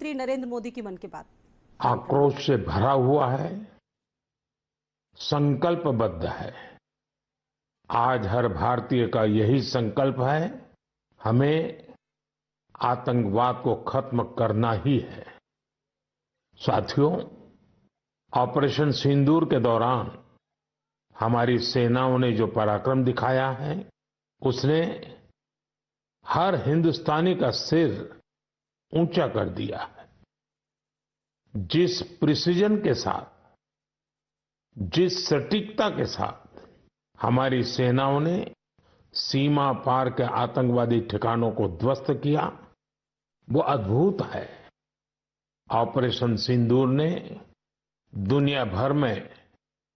प्रधानमंत्री नरेंद्र मोदी की मन की बात। आक्रोश से भरा हुआ है, संकल्पबद्ध है। आज हर भारतीय का यही संकल्प है, हमें आतंकवाद को खत्म करना ही है। साथियों, ऑपरेशन सिंदूर के दौरान हमारी सेनाओं ने जो पराक्रम दिखाया है, उसने हर हिंदुस्तानी का सिर ऊंचा कर दिया है। जिस प्रिसीजन के साथ, जिस सटीकता के साथ हमारी सेनाओं ने सीमा पार के आतंकवादी ठिकानों को ध्वस्त किया, वो अद्भुत है। ऑपरेशन सिंदूर ने दुनिया भर में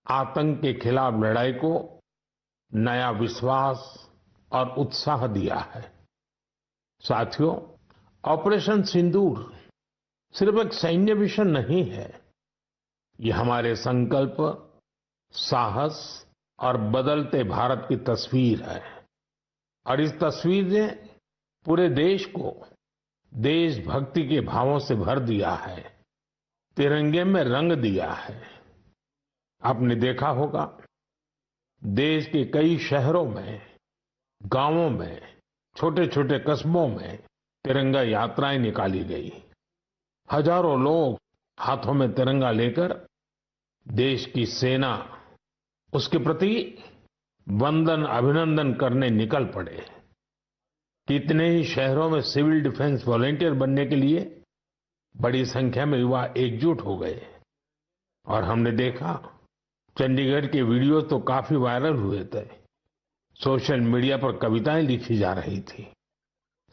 आतंक के खिलाफ लड़ाई को नया विश्वास और उत्साह दिया है। साथियों, ऑपरेशन सिंदूर सिर्फ एक सैन्य मिशन नहीं है, ये हमारे संकल्प, साहस और बदलते भारत की तस्वीर है। और इस तस्वीर ने पूरे देश को देशभक्ति के भावों से भर दिया है, तिरंगे में रंग दिया है। आपने देखा होगा, देश के कई शहरों में, गांवों में, छोटे छोटे कस्बों में तिरंगा यात्राएं निकाली गई। हजारों लोग हाथों में तिरंगा लेकर देश की सेना, उसके प्रति वंदन अभिनंदन करने निकल पड़े। कितने ही शहरों में सिविल डिफेंस वॉलंटियर बनने के लिए बड़ी संख्या में युवा एकजुट हो गए। और हमने देखा, चंडीगढ़ के वीडियो तो काफी वायरल हुए थे। सोशल मीडिया पर कविताएं लिखी जा रही थी,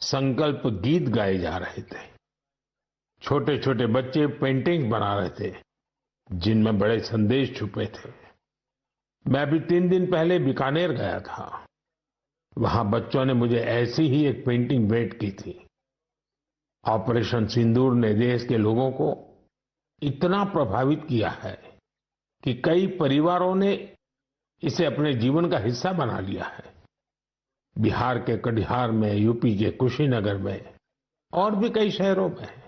संकल्प गीत गाए जा रहे थे, छोटे छोटे बच्चे पेंटिंग बना रहे थे जिनमें बड़े संदेश छुपे थे। मैं अभी 3 दिन पहले बीकानेर गया था। वहां बच्चों ने मुझे ऐसी ही एक पेंटिंग भेंट की थी। ऑपरेशन सिंदूर ने देश के लोगों को इतना प्रभावित किया है कि कई परिवारों ने इसे अपने जीवन का हिस्सा बना लिया है। बिहार के कटिहार में, यूपी के कुशीनगर में और भी कई शहरों में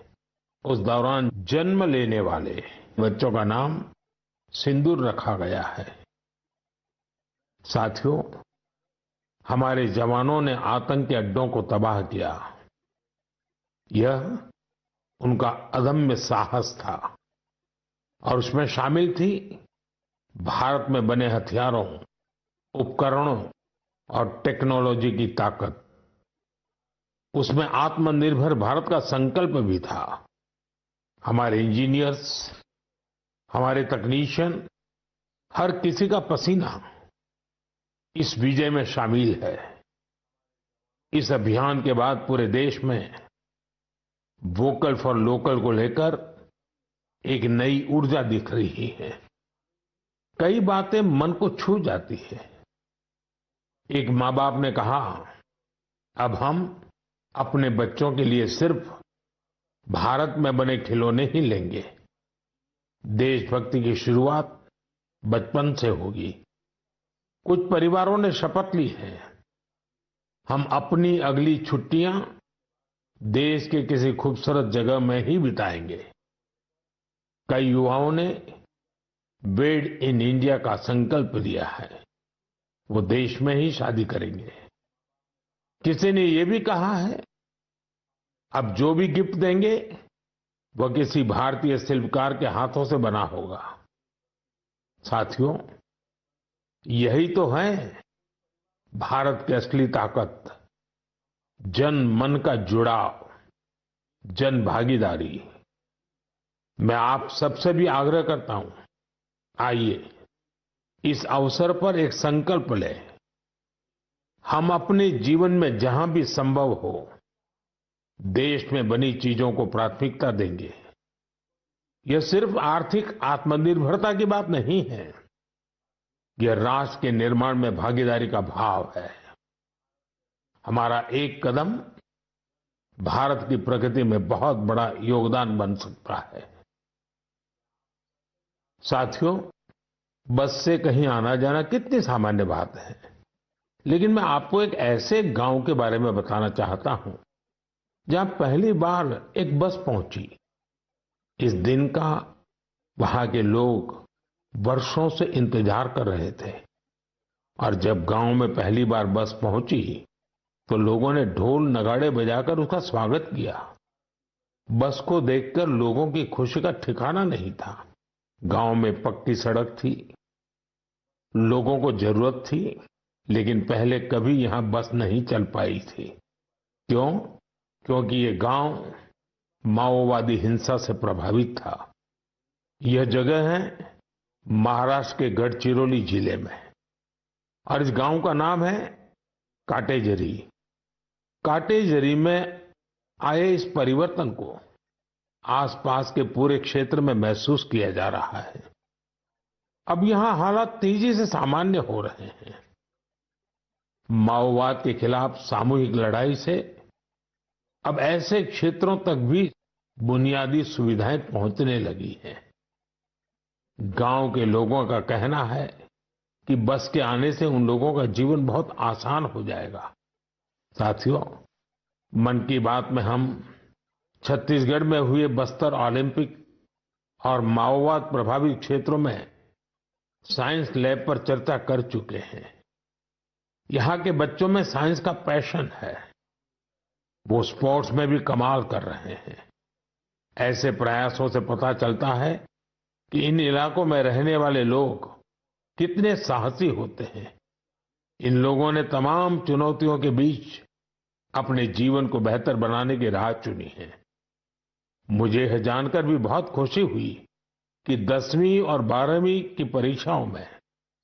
उस दौरान जन्म लेने वाले बच्चों का नाम सिंदूर रखा गया है। साथियों, हमारे जवानों ने आतंक के अड्डों को तबाह किया। यह उनका अदम्य साहस था और उसमें शामिल थी भारत में बने हथियारों, उपकरणों और टेक्नोलॉजी की ताकत। उसमें आत्मनिर्भर भारत का संकल्प भी था। हमारे इंजीनियर्स, हमारे तकनीशियन, हर किसी का पसीना इस विजय में शामिल है। इस अभियान के बाद पूरे देश में वोकल फॉर लोकल को लेकर एक नई ऊर्जा दिख रही है। कई बातें मन को छू जाती है। एक माँ बाप ने कहा, अब हम अपने बच्चों के लिए सिर्फ भारत में बने खिलौने ही लेंगे। देशभक्ति की शुरुआत बचपन से होगी। कुछ परिवारों ने शपथ ली है, हम अपनी अगली छुट्टियां देश के किसी खूबसूरत जगह में ही बिताएंगे। कई युवाओं ने मेड इन इंडिया का संकल्प लिया है, वो देश में ही शादी करेंगे। किसी ने ये भी कहा है, अब जो भी गिफ्ट देंगे वह किसी भारतीय शिल्पकार के हाथों से बना होगा। साथियों, यही तो है भारत की असली ताकत, जन मन का जुड़ाव, जन भागीदारी। मैं आप सबसे भी आग्रह करता हूं, आइए इस अवसर पर एक संकल्प लें। हम अपने जीवन में जहां भी संभव हो देश में बनी चीजों को प्राथमिकता देंगे। यह सिर्फ आर्थिक आत्मनिर्भरता की बात नहीं है, यह राष्ट्र के निर्माण में भागीदारी का भाव है। हमारा एक कदम भारत की प्रगति में बहुत बड़ा योगदान बन सकता है। साथियों, बस से कहीं आना जाना कितनी सामान्य बात है, लेकिन मैं आपको एक ऐसे गांव के बारे में बताना चाहता हूं जहां पहली बार एक बस पहुंची इस दिन का वहां के लोग वर्षों से इंतजार कर रहे थे और जब गांव में पहली बार बस पहुंची तो लोगों ने ढोल नगाड़े बजाकर उसका स्वागत किया। बस को देखकर लोगों की खुशी का ठिकाना नहीं था। गांव में पक्की सड़क थी, लोगों को जरूरत थी, लेकिन पहले कभी यहां बस नहीं चल पाई थी। क्यों? क्योंकि ये गांव माओवादी हिंसा से प्रभावित था। यह जगह है महाराष्ट्र के गढ़चिरौली जिले में और इस गांव का नाम है काटेजरी। काटेजरी में आए इस परिवर्तन को आसपास के पूरे क्षेत्र में महसूस किया जा रहा है। अब यहां हालात तेजी से सामान्य हो रहे हैं। माओवाद के खिलाफ सामूहिक लड़ाई से अब ऐसे क्षेत्रों तक भी बुनियादी सुविधाएं पहुंचने लगी हैं। गांव के लोगों का कहना है कि बस के आने से उन लोगों का जीवन बहुत आसान हो जाएगा। साथियों, मन की बात में हम छत्तीसगढ़ में हुए बस्तर ओलंपिक और माओवाद प्रभावित क्षेत्रों में साइंस लैब पर चर्चा कर चुके हैं। यहाँ के बच्चों में साइंस का पैशन है, वो स्पोर्ट्स में भी कमाल कर रहे हैं। ऐसे प्रयासों से पता चलता है कि इन इलाकों में रहने वाले लोग कितने साहसी होते हैं। इन लोगों ने तमाम चुनौतियों के बीच अपने जीवन को बेहतर बनाने की राह चुनी है। मुझे यह जानकर भी बहुत खुशी हुई कि 10वीं और 12वीं की परीक्षाओं में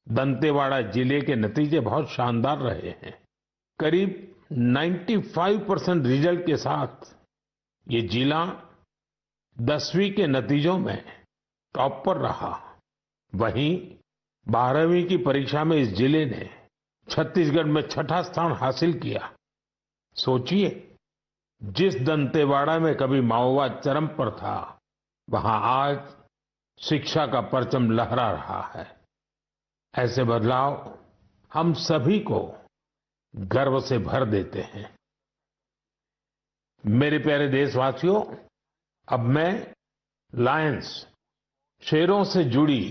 दंतेवाड़ा जिले के नतीजे बहुत शानदार रहे हैं। करीब 95% रिजल्ट के साथ ये जिला 10वीं के नतीजों में टॉप पर रहा। वहीं 12वीं की परीक्षा में इस जिले ने छत्तीसगढ़ में छठा स्थान हासिल किया। सोचिए, जिस दंतेवाड़ा में कभी माओवाद चरम पर था, वहां आज शिक्षा का परचम लहरा रहा है। ऐसे बदलाव हम सभी को गर्व से भर देते हैं। मेरे प्यारे देशवासियों, अब मैं लायंस, शेरों से जुड़ी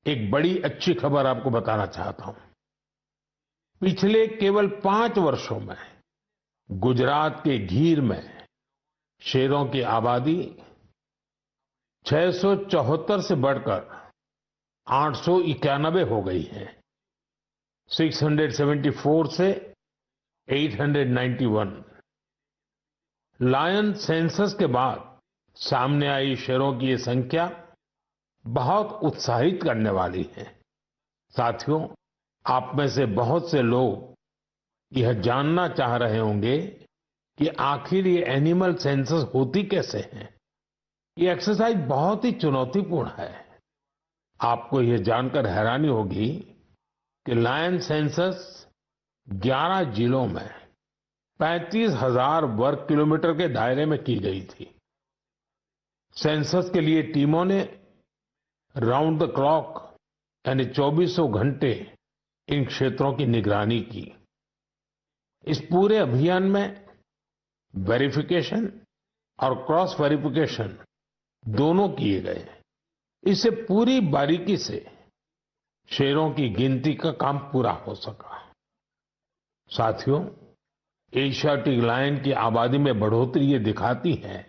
एक बड़ी अच्छी खबर आपको बताना चाहता हूं। पिछले केवल 5 वर्षों में गुजरात के गीर में शेरों की आबादी 674 से बढ़कर 891 हो गई है। 674 से 891। लायन सेंसस के बाद सामने आई शेरों की ये संख्या बहुत उत्साहित करने वाली है। साथियों, आप में से बहुत से लोग यह जानना चाह रहे होंगे कि आखिर ये एनिमल सेंसस होती कैसे है। ये एक्सरसाइज बहुत ही चुनौतीपूर्ण है। आपको यह जानकर हैरानी होगी कि लायन सेंसस 11 जिलों में 35,000 वर्ग किलोमीटर के दायरे में की गई थी। सेंसस के लिए टीमों ने राउंड द क्लॉक यानी 2400 घंटे इन क्षेत्रों की निगरानी की। इस पूरे अभियान में वेरिफिकेशन और क्रॉस वेरिफिकेशन दोनों किए गए। इससे पूरी बारीकी से शेरों की गिनती का काम पूरा हो सका। साथियों, एशियाटिक लायन की आबादी में बढ़ोतरी ये दिखाती है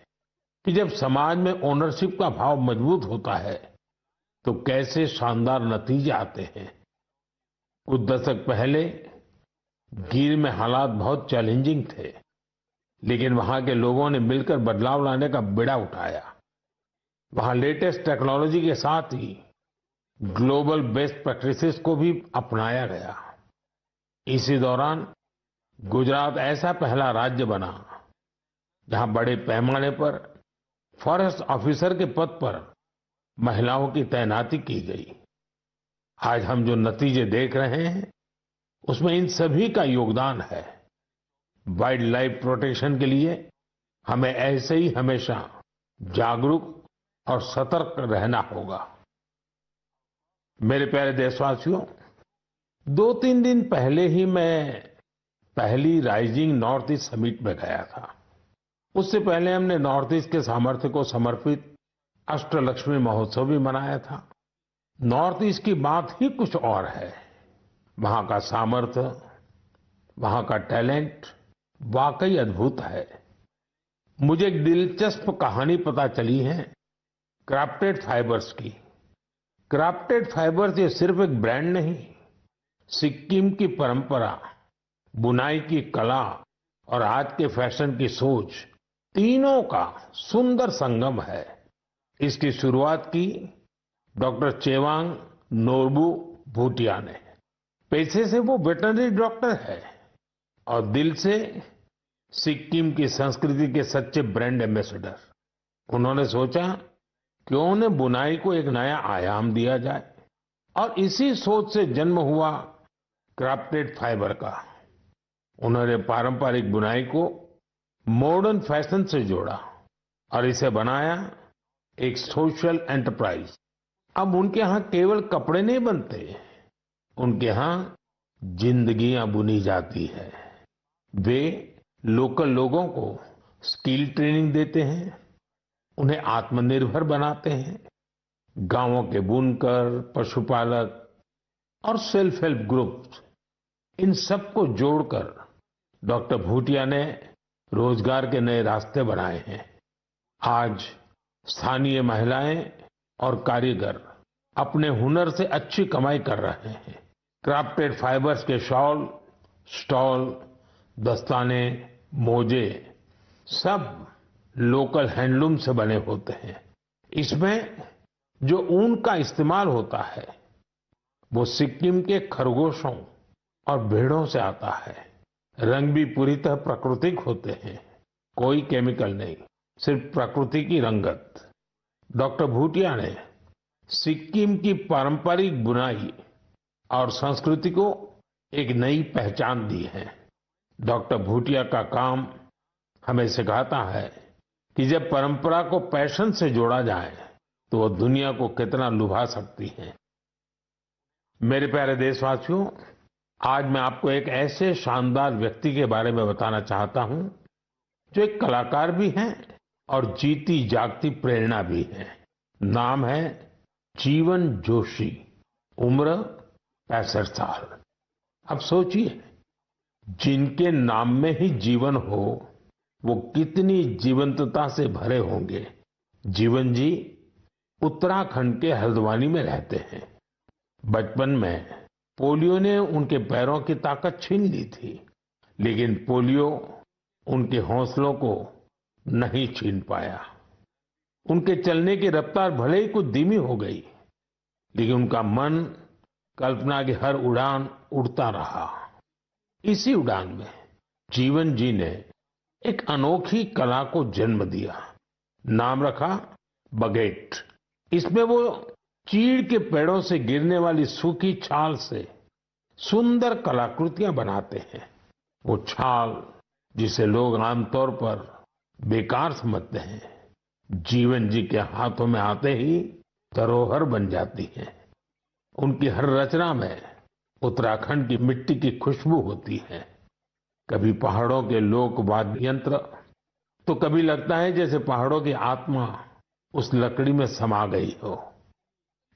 कि जब समाज में ओनरशिप का भाव मजबूत होता है तो कैसे शानदार नतीजे आते हैं। कुछ दशक पहले गीर में हालात बहुत चैलेंजिंग थे, लेकिन वहां के लोगों ने मिलकर बदलाव लाने का बीड़ा उठाया। वहां लेटेस्ट टेक्नोलॉजी के साथ ही ग्लोबल बेस्ट प्रैक्टिसेस को भी अपनाया गया। इसी दौरान गुजरात ऐसा पहला राज्य बना जहां बड़े पैमाने पर फॉरेस्ट ऑफिसर के पद पर महिलाओं की तैनाती की गई। आज हम जो नतीजे देख रहे हैं उसमें इन सभी का योगदान है। वाइल्ड लाइफ प्रोटेक्शन के लिए हमें ऐसे ही हमेशा जागरूक और सतर्क रहना होगा। मेरे प्यारे देशवासियों, 2-3 दिन पहले ही मैं पहली राइजिंग नॉर्थ ईस्ट समिट में गया था। उससे पहले हमने नॉर्थ ईस्ट के सामर्थ्य को समर्पित अष्टलक्ष्मी महोत्सव भी मनाया था। नॉर्थ ईस्ट की बात ही कुछ और है। वहां का सामर्थ्य, वहां का टैलेंट वाकई अद्भुत है। मुझे एक दिलचस्प कहानी पता चली है क्राफ्टेड फाइबर्स की। क्राफ्टेड फाइबर्स ये सिर्फ एक ब्रांड नहीं, सिक्किम की परंपरा, बुनाई की कला और आज के फैशन की सोच, तीनों का सुंदर संगम है। इसकी शुरुआत की डॉक्टर चेवांग नोरबू भूटिया ने। पेशे से वो वेटरनरी डॉक्टर है और दिल से सिक्किम की संस्कृति के सच्चे ब्रांड एम्बेसडर। उन्होंने सोचा क्यों न बुनाई को एक नया आयाम दिया जाए और इसी सोच से जन्म हुआ क्राफ्टेड फाइबर का। उन्होंने पारंपरिक बुनाई को मॉडर्न फैशन से जोड़ा और इसे बनाया एक सोशल एंटरप्राइज। अब उनके यहाँ केवल कपड़े नहीं बनते, उनके यहाँ जिंदगियां बुनी जाती है। वे लोकल लोगों को स्किल ट्रेनिंग देते हैं, उन्हें आत्मनिर्भर बनाते हैं। गांवों के बुनकर, पशुपालक और सेल्फ हेल्प ग्रुप, इन सबको जोड़कर डॉक्टर भूटिया ने रोजगार के नए रास्ते बनाए हैं। आज स्थानीय महिलाएं और कारीगर अपने हुनर से अच्छी कमाई कर रहे हैं। क्राफ्टेड फाइबर्स के शॉल, स्टॉल, दस्ताने, मोजे सब लोकल हैंडलूम से बने होते हैं। इसमें जो ऊन का इस्तेमाल होता है वो सिक्किम के खरगोशों और भेड़ों से आता है। रंग भी पूरी तरह प्राकृतिक होते हैं, कोई केमिकल नहीं, सिर्फ प्रकृति की रंगत। डॉक्टर भूटिया ने सिक्किम की पारंपरिक बुनाई और संस्कृति को एक नई पहचान दी है। डॉक्टर भूटिया का काम हमें सिखाता है कि जब परंपरा को पैशन से जोड़ा जाए तो वो दुनिया को कितना लुभा सकती है। मेरे प्यारे देशवासियों, आज मैं आपको एक ऐसे शानदार व्यक्ति के बारे में बताना चाहता हूं जो एक कलाकार भी हैं और जीती जागती प्रेरणा भी है। नाम है जीवन जोशी, उम्र 65 साल। अब सोचिए, जिनके नाम में ही जीवन हो वो कितनी जीवंतता से भरे होंगे। जीवन जी उत्तराखंड के हल्द्वानी में रहते हैं। बचपन में पोलियो ने उनके पैरों की ताकत छीन ली थी, लेकिन पोलियो उनके हौसलों को नहीं छीन पाया। उनके चलने की रफ्तार भले ही कुछ धीमी हो गई, लेकिन उनका मन कल्पना की हर उड़ान उड़ता रहा। इसी उड़ान में जीवन जी ने एक अनोखी कला को जन्म दिया। नाम रखा बगेट। इसमें वो चीड़ के पेड़ों से गिरने वाली सूखी छाल से सुंदर कलाकृतियां बनाते हैं। वो छाल जिसे लोग आमतौर पर बेकार समझते हैं, जीवन जी के हाथों में आते ही धरोहर बन जाती है। उनकी हर रचना में उत्तराखंड की मिट्टी की खुशबू होती है। कभी पहाड़ों के लोक वाद्य यंत्र, तो कभी लगता है जैसे पहाड़ों की आत्मा उस लकड़ी में समा गई हो।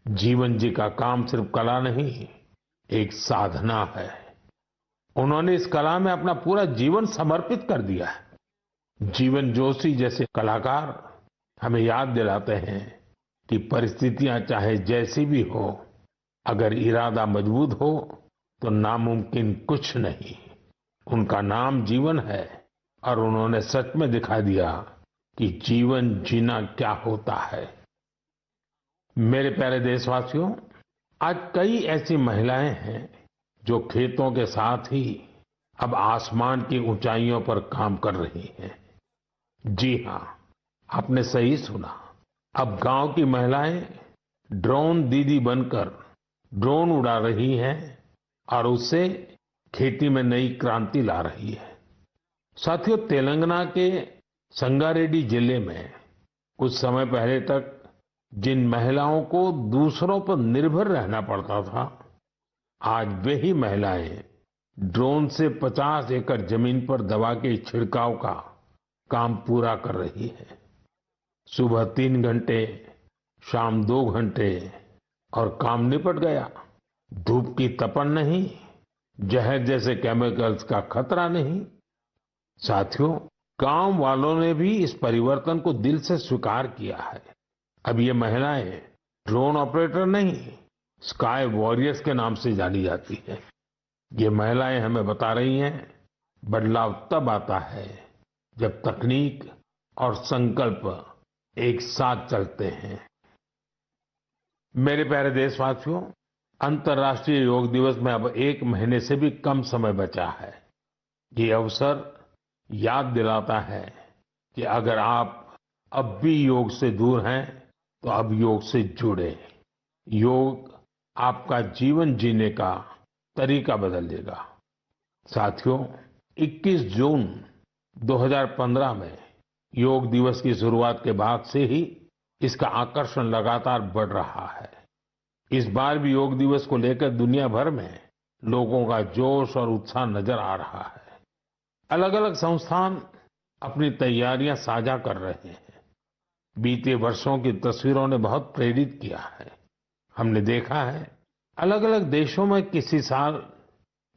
जीवन जी का काम सिर्फ कला नहीं, एक साधना है। उन्होंने इस कला में अपना पूरा जीवन समर्पित कर दिया है। जीवन जोशी जैसे कलाकार हमें याद दिलाते हैं कि परिस्थितियां चाहे जैसी भी हो, अगर इरादा मजबूत हो तो नामुमकिन कुछ नहीं। उनका नाम जीवन है और उन्होंने सच में दिखा दिया कि जीवन जीना क्या होता है। मेरे प्यारे देशवासियों, आज कई ऐसी महिलाएं हैं जो खेतों के साथ ही अब आसमान की ऊंचाइयों पर काम कर रही हैं। जी हां, आपने सही सुना। अब गांव की महिलाएं ड्रोन दीदी बनकर ड्रोन उड़ा रही हैं और उससे खेती में नई क्रांति ला रही है। साथियों, तेलंगाना के संगारेड्डी जिले में कुछ समय पहले तक जिन महिलाओं को दूसरों पर निर्भर रहना पड़ता था, आज वे ही महिलाएं ड्रोन से 50 एकड़ जमीन पर दवा के छिड़काव का काम पूरा कर रही है। सुबह 3 घंटे शाम 2 घंटे और काम निपट गया। धूप की तपन नहीं, जहर जैसे केमिकल्स का खतरा नहीं। साथियों, गांव वालों ने भी इस परिवर्तन को दिल से स्वीकार किया है। अब ये महिलाएं ड्रोन ऑपरेटर नहीं, स्काई वॉरियर्स के नाम से जानी जाती हैं। ये महिलाएं हमें बता रही हैं, बदलाव तब आता है जब तकनीक और संकल्प एक साथ चलते हैं। मेरे प्यारे देशवासियों, अंतर्राष्ट्रीय योग दिवस में अब 1 महीने से भी कम समय बचा है। ये अवसर याद दिलाता है कि अगर आप अब भी योग से दूर हैं, तो अब योग से जुड़े। योग आपका जीवन जीने का तरीका बदल देगा। साथियों, 21 जून 2015 में योग दिवस की शुरुआत के बाद से ही इसका आकर्षण लगातार बढ़ रहा है। इस बार भी योग दिवस को लेकर दुनिया भर में लोगों का जोश और उत्साह नजर आ रहा है। अलग अलग संस्थान अपनी तैयारियां साझा कर रहे हैं। बीते वर्षों की तस्वीरों ने बहुत प्रेरित किया है। हमने देखा है, अलग अलग देशों में किसी साल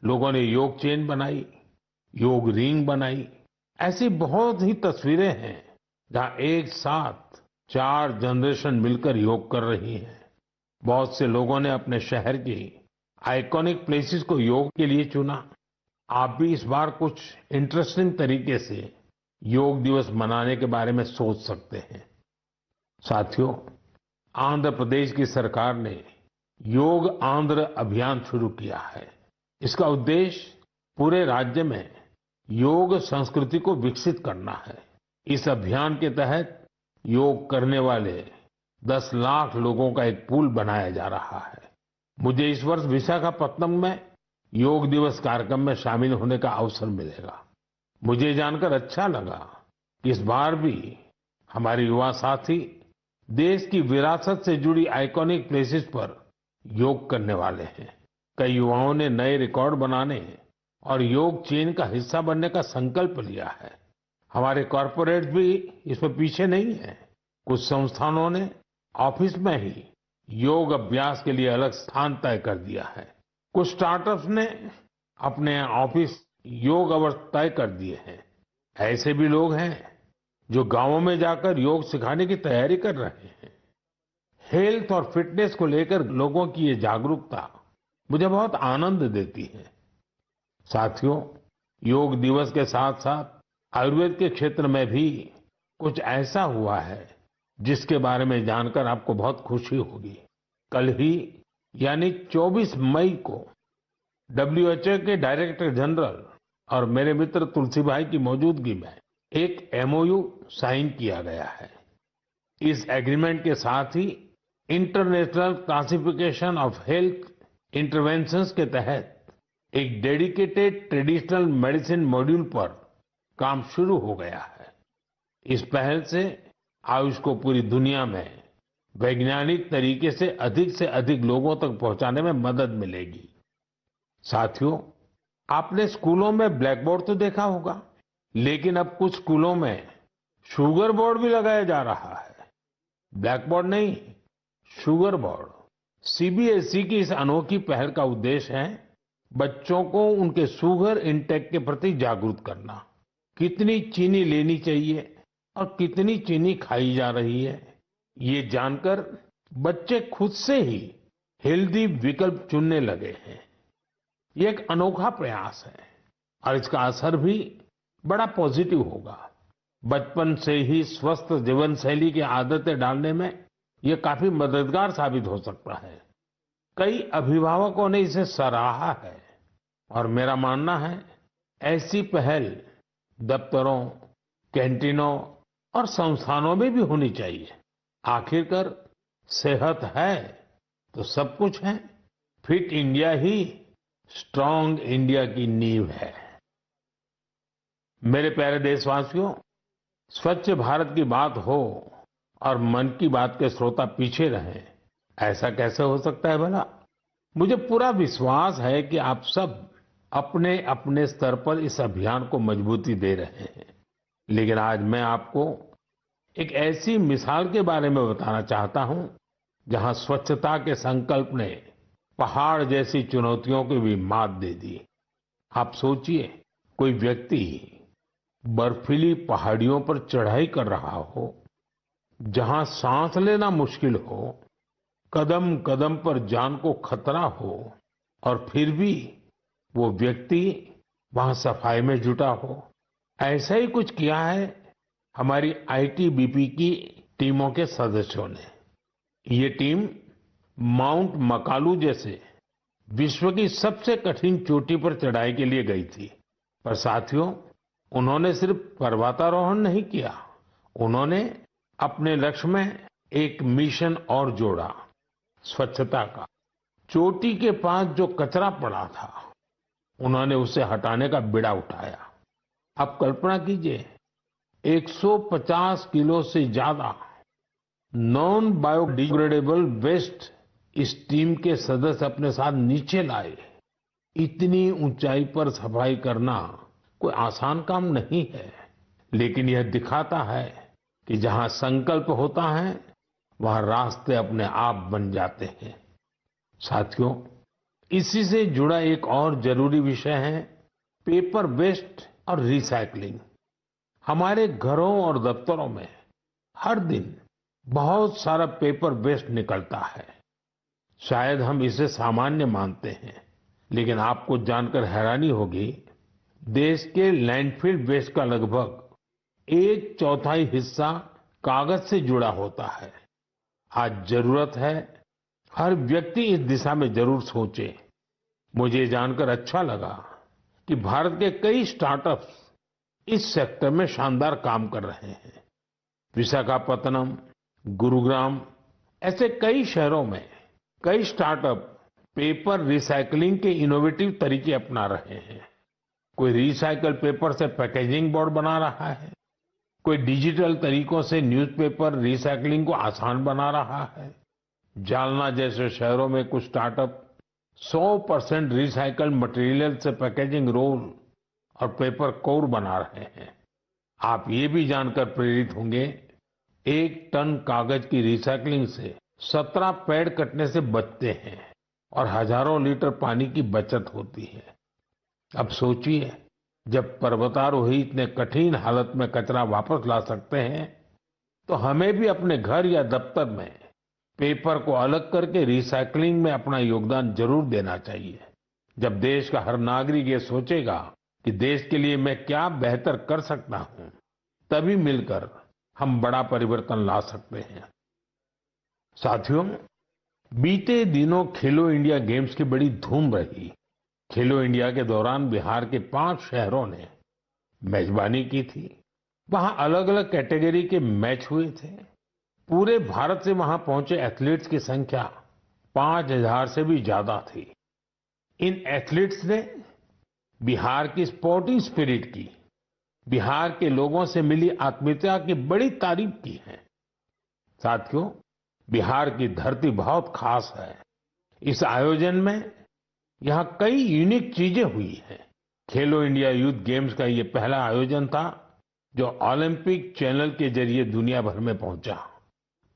लोगों ने योग चेन बनाई, योग रिंग बनाई। ऐसी बहुत ही तस्वीरें हैं जहां एक साथ 4 जनरेशन मिलकर योग कर रही हैं। बहुत से लोगों ने अपने शहर की आइकॉनिक प्लेसेस को योग के लिए चुना। आप भी इस बार कुछ इंटरेस्टिंग तरीके से योग दिवस मनाने के बारे में सोच सकते हैं। साथियों, आंध्र प्रदेश की सरकार ने योग आंध्र अभियान शुरू किया है। इसका उद्देश्य पूरे राज्य में योग संस्कृति को विकसित करना है। इस अभियान के तहत योग करने वाले 10 लाख लोगों का एक पूल बनाया जा रहा है। मुझे इस वर्ष विशाखापत्तनम में योग दिवस कार्यक्रम में शामिल होने का अवसर मिलेगा। मुझे जानकर अच्छा लगा कि इस बार भी हमारे युवा साथी देश की विरासत से जुड़ी आइकॉनिक प्लेसेस पर योग करने वाले हैं। कई युवाओं ने नए रिकॉर्ड बनाने और योग चेन का हिस्सा बनने का संकल्प लिया है। हमारे कॉरपोरेट्स भी इसमें पीछे नहीं है। कुछ संस्थानों ने ऑफिस में ही योग अभ्यास के लिए अलग स्थान तय कर दिया है। कुछ स्टार्टअप्स ने अपने ऑफिस योग अवर्स तय कर दिए हैं। ऐसे भी लोग हैं जो गांवों में जाकर योग सिखाने की तैयारी कर रहे हैं। हेल्थ और फिटनेस को लेकर लोगों की ये जागरूकता मुझे बहुत आनंद देती है। साथियों, योग दिवस के साथ साथ आयुर्वेद के क्षेत्र में भी कुछ ऐसा हुआ है जिसके बारे में जानकर आपको बहुत खुशी होगी। कल ही यानी 24 मई को WHO के डायरेक्टर जनरल और मेरे मित्र तुलसी भाई की मौजूदगी में एक MOU साइन किया गया है। इस एग्रीमेंट के साथ ही international classification of health interventions के तहत एक डेडिकेटेड ट्रेडिशनल मेडिसिन मॉड्यूल पर काम शुरू हो गया है। इस पहल से आयुष को पूरी दुनिया में वैज्ञानिक तरीके से अधिक लोगों तक पहुंचाने में मदद मिलेगी। साथियों, आपने स्कूलों में ब्लैक बोर्ड तो देखा होगा, लेकिन अब कुछ स्कूलों में शुगर बोर्ड भी लगाया जा रहा है। ब्लैक बोर्ड नहीं, शुगर बोर्ड। CBSE की इस अनोखी पहल का उद्देश्य है बच्चों को उनके शुगर इंटेक के प्रति जागरूक करना। कितनी चीनी लेनी चाहिए और कितनी चीनी खाई जा रही है, ये जानकर बच्चे खुद से ही हेल्दी विकल्प चुनने लगे हैं। ये एक अनोखा प्रयास है और इसका असर भी बड़ा पॉजिटिव होगा। बचपन से ही स्वस्थ जीवन शैली की आदतें डालने में ये काफी मददगार साबित हो सकता है। कई अभिभावकों ने इसे सराहा है और मेरा मानना है ऐसी पहल दफ्तरों, कैंटीनों और संस्थानों में भी होनी चाहिए। आखिरकार सेहत है तो सब कुछ है। फिट इंडिया ही स्ट्रांग इंडिया की नींव है। मेरे प्यारे देशवासियों, स्वच्छ भारत की बात हो और मन की बात के श्रोता पीछे रहें, ऐसा कैसे हो सकता है भला? मुझे पूरा विश्वास है कि आप सब अपने अपने स्तर पर इस अभियान को मजबूती दे रहे हैं। लेकिन आज मैं आपको एक ऐसी मिसाल के बारे में बताना चाहता हूं जहां स्वच्छता के संकल्प ने पहाड़ जैसी चुनौतियों को भी मात दे दी। आप सोचिए, कोई व्यक्ति बर्फीली पहाड़ियों पर चढ़ाई कर रहा हो, जहां सांस लेना मुश्किल हो, कदम कदम पर जान को खतरा हो, और फिर भी वो व्यक्ति वहां सफाई में जुटा हो। ऐसा ही कुछ किया है हमारी आईटीबीपी की टीमों के सदस्यों ने। ये टीम माउंट मकालू जैसे विश्व की सबसे कठिन चोटी पर चढ़ाई के लिए गई थी। पर साथियों, उन्होंने सिर्फ पर्वतारोहण नहीं किया, उन्होंने अपने लक्ष्य में एक मिशन और जोड़ा, स्वच्छता का। चोटी के पास जो कचरा पड़ा था, उन्होंने उसे हटाने का बीड़ा उठाया। आप कल्पना कीजिए, 150 किलो से ज्यादा नॉन बायोडिग्रेडेबल वेस्ट इस टीम के सदस्य अपने साथ नीचे लाए। इतनी ऊंचाई पर सफाई करना कोई आसान काम नहीं है, लेकिन यह दिखाता है कि जहां संकल्प होता है, वहां रास्ते अपने आप बन जाते हैं। साथियों, इसी से जुड़ा एक और जरूरी विषय है पेपर वेस्ट और रिसाइकलिंग। हमारे घरों और दफ्तरों में हर दिन बहुत सारा पेपर वेस्ट निकलता है। शायद हम इसे सामान्य मानते हैं, लेकिन आपको जानकर हैरानी होगी, देश के लैंडफिल वेस्ट का लगभग 1/4 हिस्सा कागज से जुड़ा होता है। आज जरूरत है हर व्यक्ति इस दिशा में जरूर सोचे। मुझे ये जानकर अच्छा लगा कि भारत के कई स्टार्टअप्स इस सेक्टर में शानदार काम कर रहे हैं। विशाखापत्तनम, गुरुग्राम ऐसे कई शहरों में कई स्टार्टअप पेपर रिसाइकलिंग के इनोवेटिव तरीके अपना रहे हैं। कोई रिसाइकल पेपर से पैकेजिंग बोर्ड बना रहा है, कोई डिजिटल तरीकों से न्यूज़पेपर रिसाइकलिंग को आसान बना रहा है। जालना जैसे शहरों में कुछ स्टार्टअप 100% रिसाइकल्ड मटेरियल से पैकेजिंग रोल और पेपर कोर बना रहे हैं। आप ये भी जानकर प्रेरित होंगे, 1 टन कागज की रिसाइकलिंग से 17 पेड़ कटने से बचते हैं और हजारों लीटर पानी की बचत होती है। अब सोचिए, जब पर्वतारोही इतने कठिन हालत में कचरा वापस ला सकते हैं, तो हमें भी अपने घर या दफ्तर में पेपर को अलग करके रिसाइकलिंग में अपना योगदान जरूर देना चाहिए। जब देश का हर नागरिक ये सोचेगा कि देश के लिए मैं क्या बेहतर कर सकता हूं, तभी मिलकर हम बड़ा परिवर्तन ला सकते हैं। साथियों, बीते दिनों खेलो इंडिया गेम्स की बड़ी धूम रही। खेलो इंडिया के दौरान बिहार के 5 शहरों ने मेजबानी की थी। वहां अलग अलग कैटेगरी के मैच हुए थे। पूरे भारत से वहां पहुंचे एथलीट्स की संख्या 5,000 से भी ज्यादा थी। इन एथलीट्स ने बिहार की स्पोर्टिंग स्पिरिट की, बिहार के लोगों से मिली आत्मीयता की बड़ी तारीफ की है। साथियों, बिहार की धरती बहुत खास है। इस आयोजन में यहां कई यूनिक चीजें हुई हैं। खेलो इंडिया यूथ गेम्स का ये पहला आयोजन था जो ओलंपिक चैनल के जरिए दुनिया भर में पहुंचा।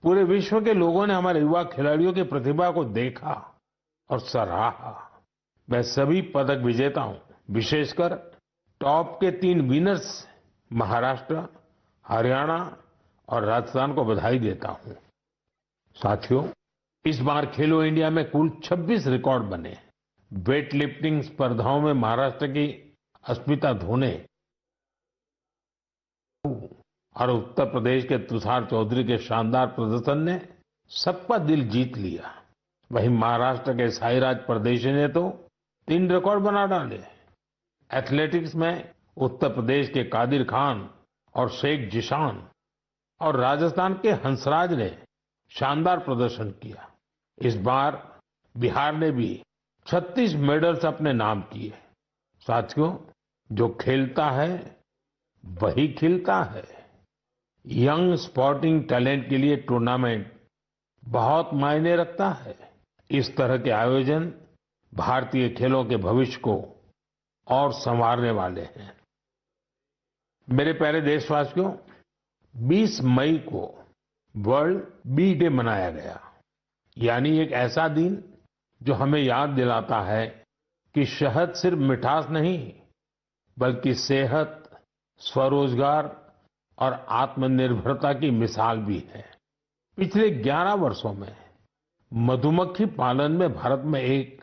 पूरे विश्व के लोगों ने हमारे युवा खिलाड़ियों की प्रतिभा को देखा और सराहा। मैं सभी पदक विजेताओं, विशेषकर टॉप के 3 विनर्स महाराष्ट्र, हरियाणा और राजस्थान को बधाई देता हूं। साथियों, इस बार खेलो इंडिया में कुल 26 रिकॉर्ड बने। वेट लिफ्टिंग स्पर्धाओं में महाराष्ट्र की अस्मिता धोने और उत्तर प्रदेश के तुषार चौधरी के शानदार प्रदर्शन ने सबका दिल जीत लिया। वहीं महाराष्ट्र के साईराज परदेशी ने तो 3 रिकॉर्ड बना डाले। एथलेटिक्स में उत्तर प्रदेश के कादिर खान और शेख जिशान और राजस्थान के हंसराज ने शानदार प्रदर्शन किया। इस बार बिहार ने भी 36 मेडल्स अपने नाम किए। साथियों, जो खेलता है वही खिलता है। यंग स्पोर्टिंग टैलेंट के लिए टूर्नामेंट बहुत मायने रखता है। इस तरह के आयोजन भारतीय खेलों के भविष्य को और संवारने वाले हैं। मेरे प्यारे देशवासियों, 20 मई को वर्ल्ड बी डे मनाया गया। यानी एक ऐसा दिन जो हमें याद दिलाता है कि शहद सिर्फ मिठास नहीं, बल्कि सेहत, स्वरोजगार और आत्मनिर्भरता की मिसाल भी है। पिछले 11 वर्षों में मधुमक्खी पालन में भारत में एक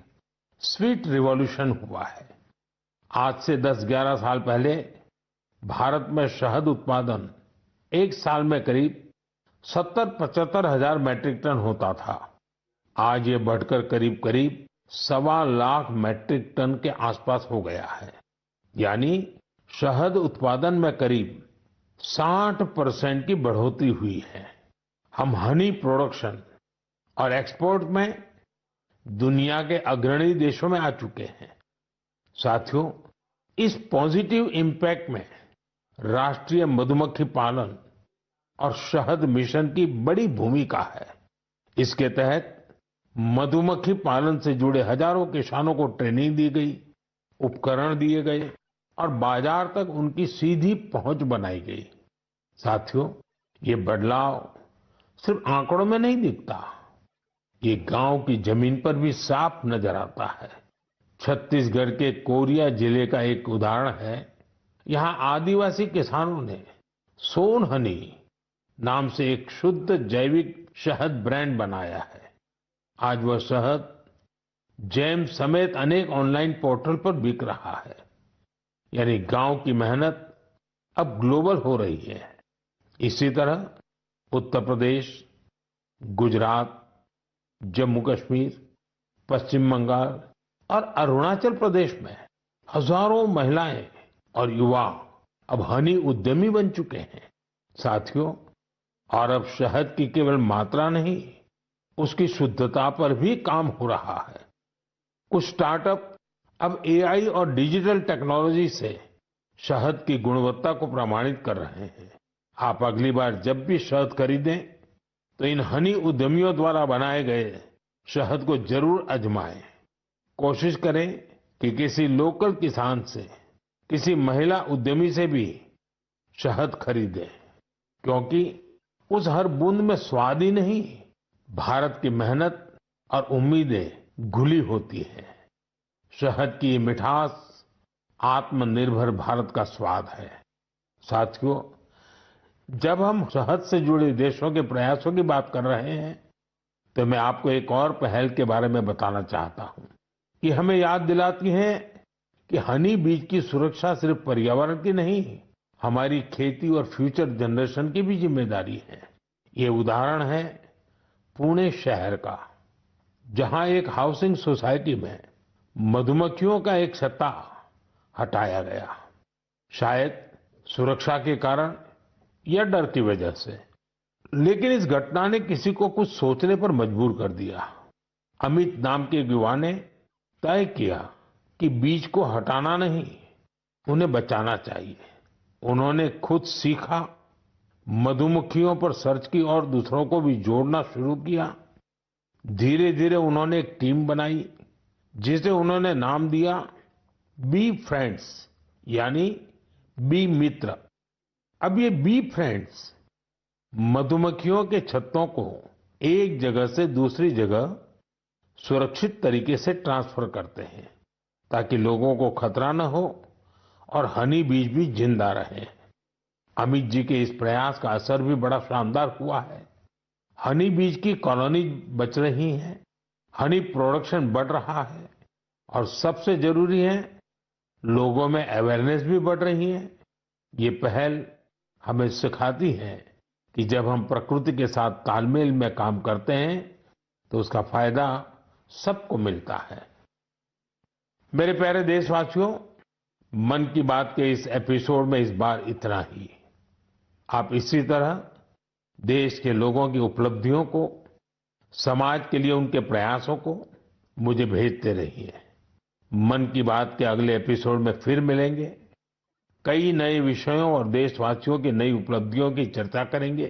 स्वीट रिवॉल्यूशन हुआ है। आज से 10-11 साल पहले भारत में शहद उत्पादन एक साल में करीब 70-75 हजार मैट्रिक टन होता था। आज ये बढ़कर करीब करीब 1.25 लाख मैट्रिक टन के आसपास हो गया है। यानी शहद उत्पादन में करीब 60% की बढ़ोतरी हुई है। हम हनी प्रोडक्शन और एक्सपोर्ट में दुनिया के अग्रणी देशों में आ चुके हैं। साथियों, इस पॉजिटिव इम्पैक्ट में राष्ट्रीय मधुमक्खी पालन और शहद मिशन की बड़ी भूमिका है। इसके तहत मधुमक्खी पालन से जुड़े हजारों किसानों को ट्रेनिंग दी गई, उपकरण दिए गए और बाजार तक उनकी सीधी पहुंच बनाई गई। साथियों, ये बदलाव सिर्फ आंकड़ों में नहीं दिखता, ये गांव की जमीन पर भी साफ नजर आता है। छत्तीसगढ़ के कोरिया जिले का एक उदाहरण है। यहाँ आदिवासी किसानों ने सोन हनी नाम से एक शुद्ध जैविक शहद ब्रांड बनाया है। आज वह शहद जैम समेत अनेक ऑनलाइन पोर्टल पर बिक रहा है। यानी गांव की मेहनत अब ग्लोबल हो रही है। इसी तरह उत्तर प्रदेश, गुजरात, जम्मू कश्मीर, पश्चिम बंगाल और अरुणाचल प्रदेश में हजारों महिलाएं और युवा अब हनी उद्यमी बन चुके हैं। साथियों, और अब शहद की केवल मात्रा नहीं, उसकी शुद्धता पर भी काम हो रहा है। कुछ स्टार्टअप अब एआई और डिजिटल टेक्नोलॉजी से शहद की गुणवत्ता को प्रमाणित कर रहे हैं। आप अगली बार जब भी शहद खरीदें तो इन हनी उद्यमियों द्वारा बनाए गए शहद को जरूर आजमाएं। कोशिश करें कि किसी लोकल किसान से, किसी महिला उद्यमी से भी शहद खरीदें, क्योंकि उस हर बूंद में स्वाद ही नहीं, भारत की मेहनत और उम्मीदें घुली होती हैं। शहद की ये मिठास आत्मनिर्भर भारत का स्वाद है। साथियों, जब हम शहद से जुड़े देशों के प्रयासों की बात कर रहे हैं, तो मैं आपको एक और पहल के बारे में बताना चाहता हूं कि हमें याद दिलाती है कि हनी बीज की सुरक्षा सिर्फ पर्यावरण की नहीं, हमारी खेती और फ्यूचर जनरेशन की भी जिम्मेदारी है। ये उदाहरण है पुणे शहर का, जहां एक हाउसिंग सोसाइटी में मधुमक्खियों का एक छत्ता हटाया गया। शायद सुरक्षा के कारण या डर की वजह से, लेकिन इस घटना ने किसी को कुछ सोचने पर मजबूर कर दिया। अमित नाम के एक युवा ने तय किया कि बीज को हटाना नहीं, उन्हें बचाना चाहिए। उन्होंने खुद सीखा, मधुमक्खियों पर सर्च की और दूसरों को भी जोड़ना शुरू किया। धीरे धीरे उन्होंने एक टीम बनाई जिसे उन्होंने नाम दिया बी फ्रेंड्स, यानी बी मित्र। अब ये बी फ्रेंड्स मधुमक्खियों के छत्तों को एक जगह से दूसरी जगह सुरक्षित तरीके से ट्रांसफर करते हैं, ताकि लोगों को खतरा न हो और हनी बीज भी जिंदा रहे। अमित जी के इस प्रयास का असर भी बड़ा शानदार हुआ है। हनी बीज की कॉलोनी बच रही है, हनी प्रोडक्शन बढ़ रहा है और सबसे जरूरी है, लोगों में अवेयरनेस भी बढ़ रही है। ये पहल हमें सिखाती है कि जब हम प्रकृति के साथ तालमेल में काम करते हैं तो उसका फायदा सबको मिलता है। मेरे प्यारे देशवासियों, मन की बात के इस एपिसोड में इस बार इतना ही। आप इसी तरह देश के लोगों की उपलब्धियों को, समाज के लिए उनके प्रयासों को मुझे भेजते रहिए। मन की बात के अगले एपिसोड में फिर मिलेंगे। कई नए विषयों और देशवासियों की नई उपलब्धियों की चर्चा करेंगे।